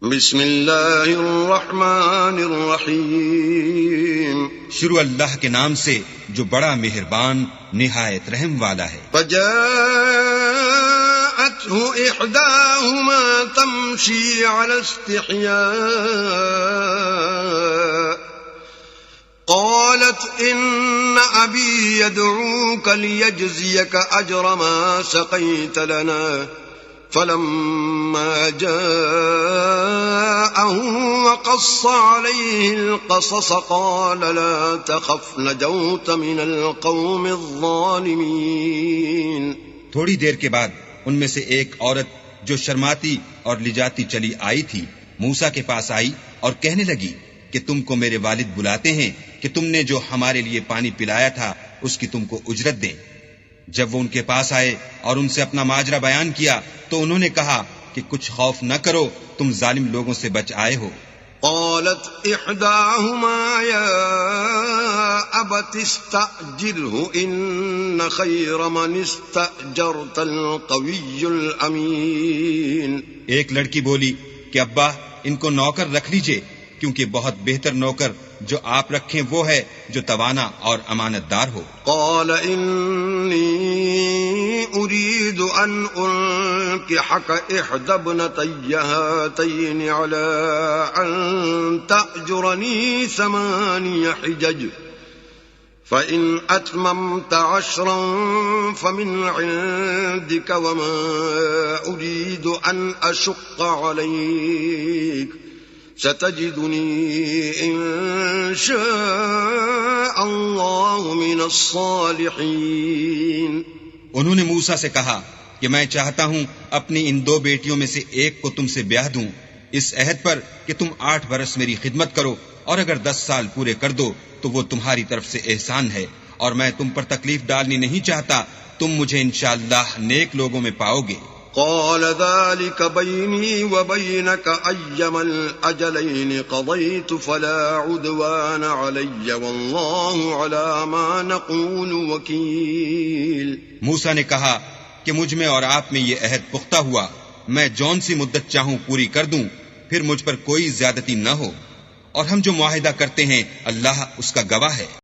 بسم اللہ الرحمن الرحیم شروع اللہ کے نام سے جو بڑا مہربان نہایت رحم والا ہے۔ فجاءته احداهما تمشي على استحياء قالت ان ابي يدعوك ليجزيك اجر ما سقيت لنا فلما جاءه وقص عليه القصص قال لا تخف نجوت من القوم الظالمين۔ تھوڑی دیر کے بعد ان میں سے ایک عورت جو شرماتی اور لجاتی چلی آئی تھی موسیٰ کے پاس آئی اور کہنے لگی کہ تم کو میرے والد بلاتے ہیں کہ تم نے جو ہمارے لیے پانی پلایا تھا اس کی تم کو اجرت دیں۔ جب وہ ان کے پاس آئے اور ان سے اپنا ماجرا بیان کیا تو انہوں نے کہا کہ کچھ خوف نہ کرو، تم ظالم لوگوں سے بچ آئے ہو۔ قالت احداهما يا ابت استأجره ان خير من استأجرت القوي الامين۔ ایک لڑکی بولی کہ ابا ان کو نوکر رکھ لیجئے، کیونکہ بہت بہتر نوکر جو آپ رکھیں وہ ہے جو توانا اور امانت دار ہو۔ قال انی اريد ان انكحك احدى ابنتي هاتين على ان تأجرني 8 حجج فإن أتممت 10 فمن عندك وما أريد أن أشق عليك ستجدني إن شاء الله من الصالحين۔ انہوں نے موسیٰ سے کہا کہ میں چاہتا ہوں اپنی ان 2 بیٹیوں میں سے ایک کو تم سے بیاہ دوں اس عہد پر کہ تم 8 برس میری خدمت کرو، اور اگر 10 سال پورے کر دو تو وہ تمہاری طرف سے احسان ہے، اور میں تم پر تکلیف ڈالنی نہیں چاہتا، تم مجھے انشاءاللہ نیک لوگوں میں پاؤ گے۔ قال ذلك بيني وبينك أيما الأجلين قضيت فلا عدوان علي والله على ما نقول وكيل۔ موسیٰ نے کہا کہ مجھ میں اور آپ میں یہ عہد پختہ ہوا، میں جون سی مدت چاہوں پوری کر دوں، پھر مجھ پر کوئی زیادتی نہ ہو، اور ہم جو معاہدہ کرتے ہیں اللہ اس کا گواہ ہے۔